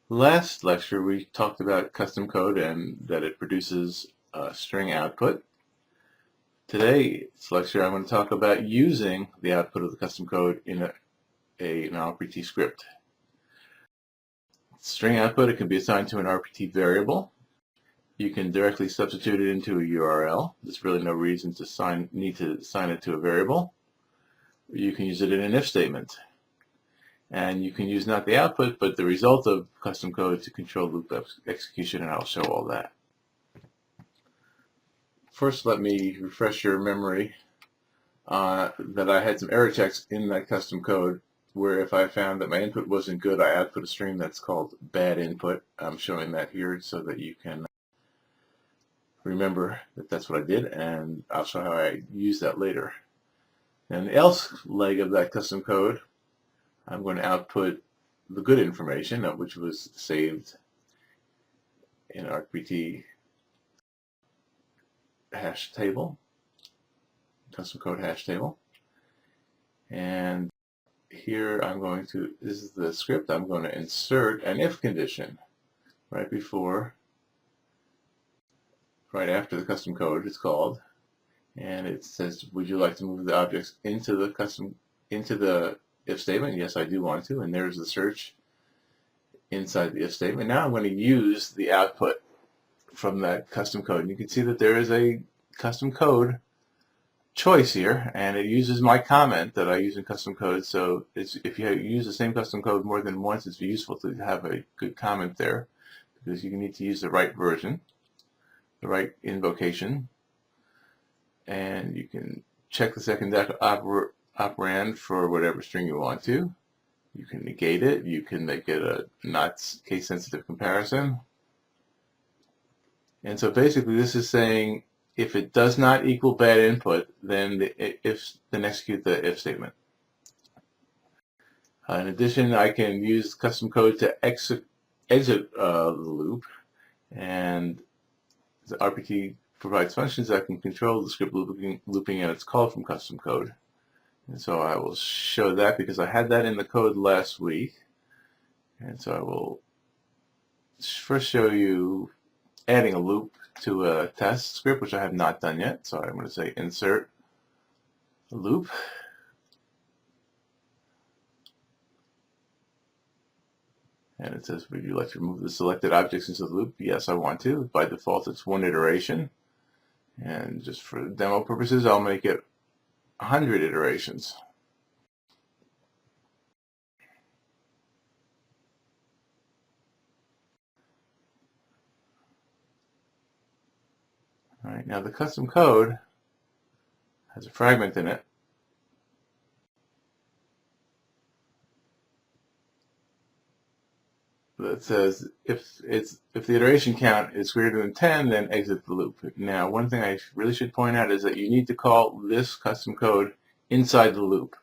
Last lecture we talked about custom code and that it produces a string output. Today's lecture I'm going to talk about using the output of the custom code in an RPT script. String output, it can be assigned to an RPT variable. You can directly substitute it into a URL. There's really no reason to need to assign it to a variable. You can use it in an if statement. And you can use not the output, but the result of custom code to control loop execution, and I'll show all that. First, let me refresh your memory that I had some error checks in that custom code where if I found that my input wasn't good, I output a string that's called bad input. I'm showing that here so that you can remember that that's what I did, and I'll show how I use that later. And the else leg of that custom code, I'm going to output the good information, which was saved in RPT hash table, custom code hash table. And here I'm going to, this is the script, I'm going to insert an if condition right after the custom code is called, and it says, would you like to move the objects into the if statement? Yes, I do want to, and there's the search inside the if statement. Now I'm going to use the output from that custom code, and you can see that there is a custom code choice here, and it uses my comment that I use in custom code. So if you use the same custom code more than once, it's useful to have a good comment there, because you need to use the right version, the right invocation, and you can check the second operand for whatever string you want to. You can negate it. You can make it a not case-sensitive comparison. And so basically this is saying if it does not equal bad input, then execute the if statement. In addition, I can use custom code to exit the loop, and the RPT provides functions that can control the script looping, and it's called from custom code. And so I will show that because I had that in the code last week. And so I will first show you adding a loop to a test script, which I have not done yet. So I'm going to say insert a loop. And it says, would you like to remove the selected objects into the loop? Yes, I want to. By default, it's one iteration. And just for demo purposes, I'll make it 100 iterations. All right, now the custom code has a fragment in it that says if the iteration count is greater than 10, then exit the loop. Now, one thing I really should point out is that you need to call this custom code inside the loop.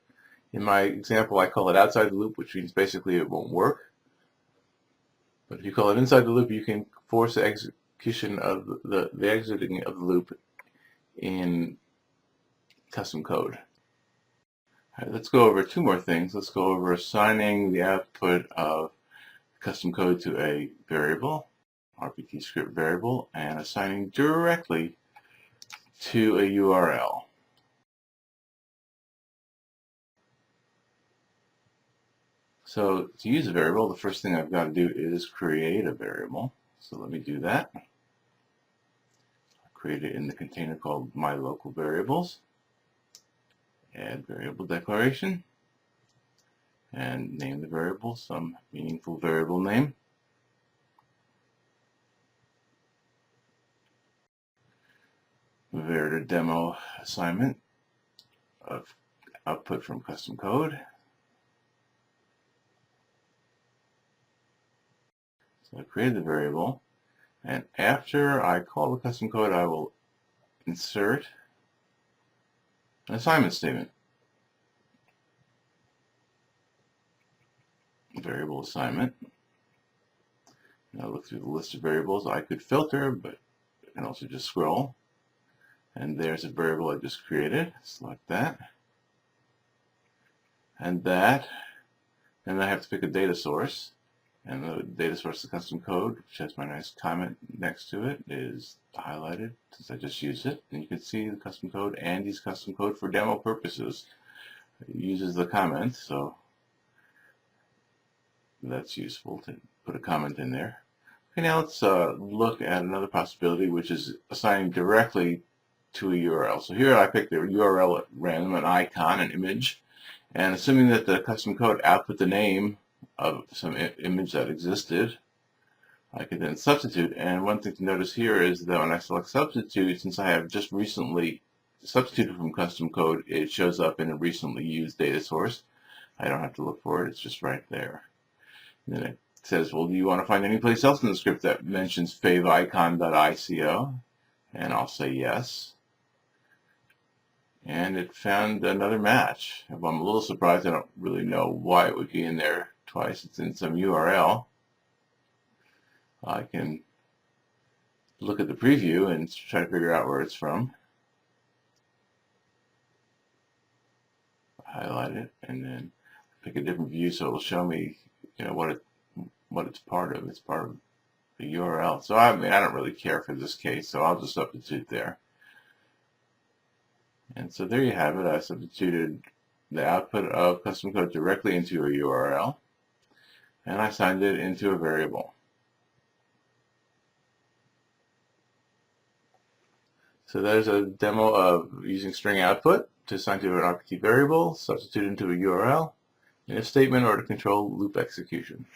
In my example, I call it outside the loop, which means basically it won't work. But if you call it inside the loop, you can force the execution of the exiting of the loop in custom code. All right, let's go over two more things. Let's go over assigning the output of custom code to a variable, RPT script variable, and assigning directly to a URL. So to use a variable, the first thing I've got to do is create a variable. So let me do that. I'll create it in the container called my local variables. Add variable declaration, and name the variable some meaningful variable name. Verda demo assignment of output from custom code. So I created the variable, and after I call the custom code, I will insert an assignment statement. Variable assignment. Now look through the list of variables. I could filter, but I can also just scroll. And there's a variable I just created. Select that. And that. And I have to pick a data source. And the data source, the custom code, which has my nice comment next to it, is highlighted since I just used it. And you can see the custom code, Andy's custom code for demo purposes. It uses the comment, so that's useful to put a comment in there. Okay, now let's look at another possibility, which is assigning directly to a URL. So here I picked a URL at random, an icon, an image, and assuming that the custom code output the name of some image that existed, I can then substitute. And one thing to notice here is that when I select substitute, since I have just recently substituted from custom code, it shows up in a recently used data source. I don't have to look for it, it's just right there. And then it says, well, do you want to find any place else in the script that mentions favicon.ico? And I'll say yes. And it found another match. I'm a little surprised. I don't really know why it would be in there twice. It's in some URL. I can look at the preview and try to figure out where it's from. Highlight it and then pick a different view so it will show me, what it's part of. It's part of the URL. So I don't really care for this case, so I'll just substitute there. And so there you have it. I substituted the output of custom code directly into a URL, and I assigned it into a variable. So there's a demo of using string output to assign to an RPT variable, substitute into a URL, an if statement, or to control loop execution.